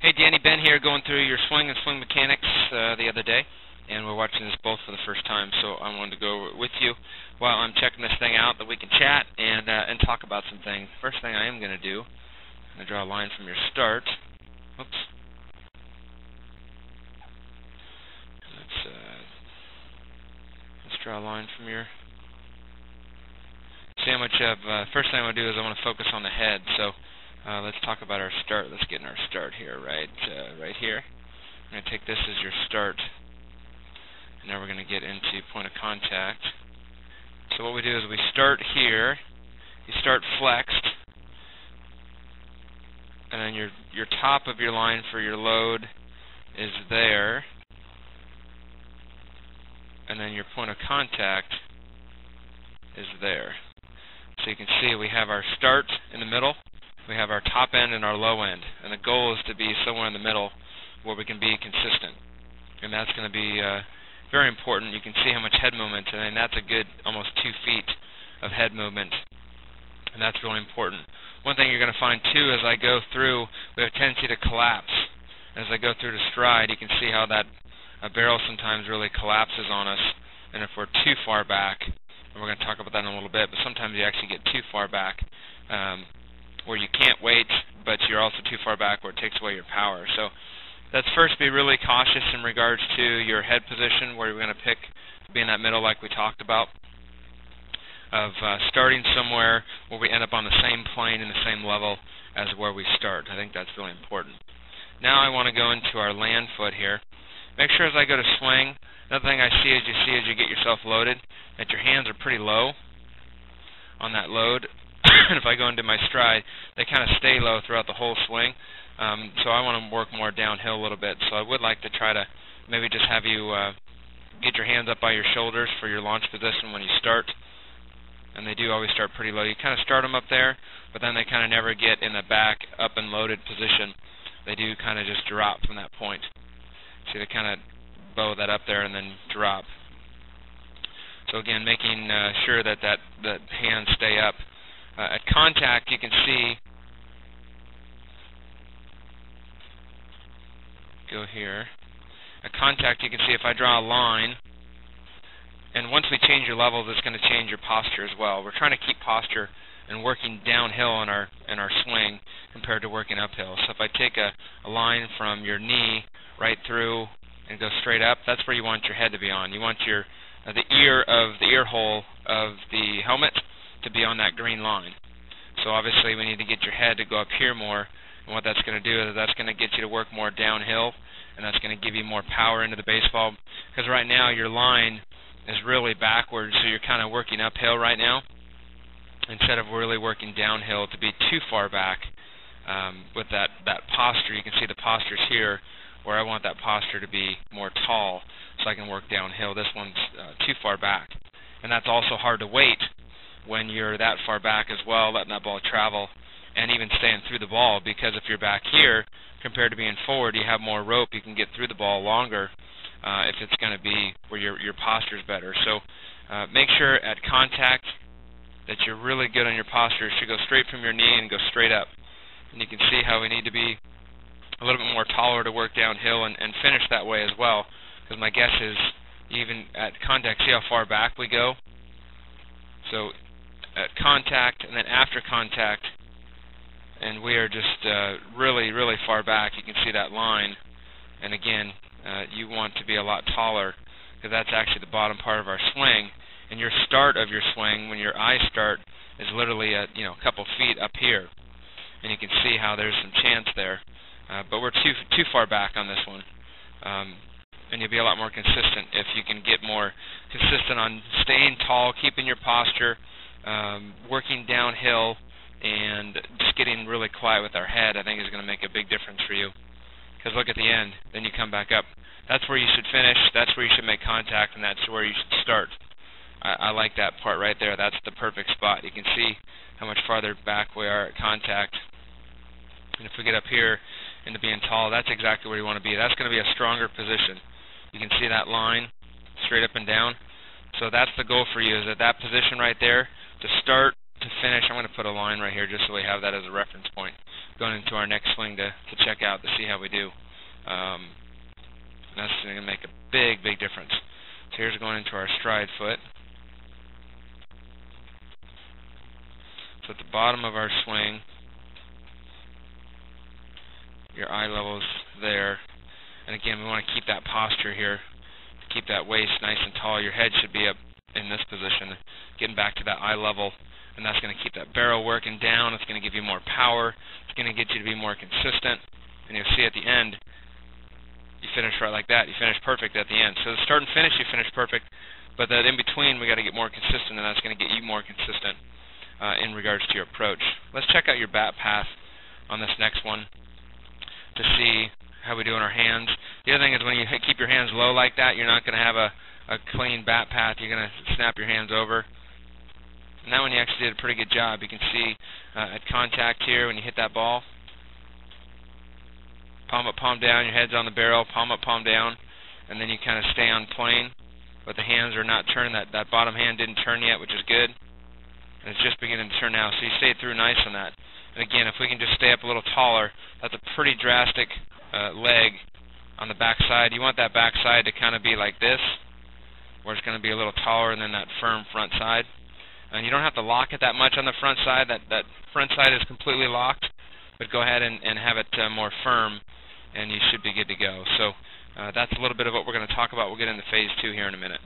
Hey Danny, Ben here, going through your swing and swing mechanics the other day, and we're watching this both for the first time, so I wanted to go with you while I'm checking this thing out that we can chat and talk about some things. First thing I am going to do, I'm going to draw a line from your start. Oops. Let's draw a line from your... See how much of... first thing I want to do is I want to focus on the head, so... let's talk about our start. Let's get in our start here, right here. I'm going to take this as your start. And now we're going to get into point of contact. So what we do is we start here. You start flexed. And then your top of your line for your load is there. And then your point of contact is there. So you can see we have our start in the middle. We have our top end and our low end, and the goal is to be somewhere in the middle where we can be consistent, and that's going to be very important. You can see how much head movement, and that's a good almost 2 feet of head movement, and that's really important. One thing you're going to find too, as I go through, we have a tendency to collapse. As I go through the stride, you can see how that barrel sometimes really collapses on us, and if we're too far back, and we're going to talk about that in a little bit, but sometimes you actually get too far back, where you can't wait, but you're also too far back where it takes away your power. So let's first be really cautious in regards to your head position, where you're going to pick to be in that middle like we talked about, of starting somewhere where we end up on the same plane and the same level as where we start. I think that's really important. Now I want to go into our land foot here. Make sure as I go to swing, another thing I see as you get yourself loaded, that your hands are pretty low on that load. And if I go into my stride, they kind of stay low throughout the whole swing. So I want to work more downhill a little bit. So I would like to try to maybe just have you get your hands up by your shoulders for your launch position when you start. And they do always start pretty low. You kind of start them up there, but then they kind of never get in the back up and loaded position. They do kind of just drop from that point. See, they kind of bow that up there and then drop. So again, making sure that the hands stay up. At contact, you can see, go here, at contact you can see if I draw a line, and once we change your levels, it's going to change your posture as well. We're trying to keep posture and working downhill in our swing compared to working uphill. So if I take a line from your knee right through and go straight up, that's where you want your head to be on. You want your the ear hole of the helmet to be on that green line. So obviously we need to get your head to go up here more, and what that's going to do is that's going to get you to work more downhill, and that's going to give you more power into the baseball, because right now your line is really backwards, so you're kind of working uphill right now instead of really working downhill to be too far back with that posture. You can see the posture's here where I want that posture to be more tall so I can work downhill. This one's too far back, and that's also hard to weight when you're that far back as well, letting that ball travel and even staying through the ball, because if you're back here compared to being forward, you have more rope, you can get through the ball longer if it's going to be where your posture's better. So make sure at contact that you're really good on your posture. It should go straight from your knee and go straight up. And you can see how we need to be a little bit more taller to work downhill and finish that way as well, because my guess is even at contact, see how far back we go? So at contact and then after contact, and we are just really, really far back. You can see that line, and again, you want to be a lot taller, because that's actually the bottom part of our swing, and your start of your swing, when your eyes start, is literally a couple feet up here, and you can see how there's some chance there, but we're too far back on this one, and you'll be a lot more consistent if you can get more consistent on staying tall, keeping your posture, working downhill, and just getting really quiet with our head. I think is going to make a big difference for you. Because look at the end, then you come back up. That's where you should finish, that's where you should make contact, and that's where you should start. I like that part right there. That's the perfect spot. You can see how much farther back we are at contact. And if we get up here into being tall, that's exactly where you want to be. That's going to be a stronger position. You can see that line straight up and down. So that's the goal for you, is at that position right there, to start to finish. I'm going to put a line right here just so we have that as a reference point. going into our next swing to check out to see how we do. And that's going to make a big difference. So here's going into our stride foot. So at the bottom of our swing, your eye level's there. And again, we want to keep that posture here, keep that waist nice and tall. Your head should be up in this position, getting back to that eye level, and that's going to keep that barrel working down. It's going to give you more power. It's going to get you to be more consistent, and you'll see at the end, you finish right like that. You finish perfect at the end. So the start and finish, you finish perfect, but that in between, we got to get more consistent, and that's going to get you more consistent in regards to your approach. Let's check out your bat path on this next one to see how we do in our hands. The other thing is when you keep your hands low like that, you're not going to have a clean bat path. You're going to snap your hands over. And that one you actually did a pretty good job. You can see at contact here when you hit that ball, palm up, palm down, your head's on the barrel, palm up, palm down, and then you kind of stay on plane, but the hands are not turning. That bottom hand didn't turn yet, which is good, and it's just beginning to turn now. So you stayed through nice on that. And again, if we can just stay up a little taller, that's a pretty drastic leg on the back side. You want that back side to kind of be like this, where it's going to be a little taller than that firm front side. And you don't have to lock it that much on the front side. That front side is completely locked, but go ahead and have it more firm, and you should be good to go. So that's a little bit of what we're going to talk about. We'll get into phase 2 here in a minute.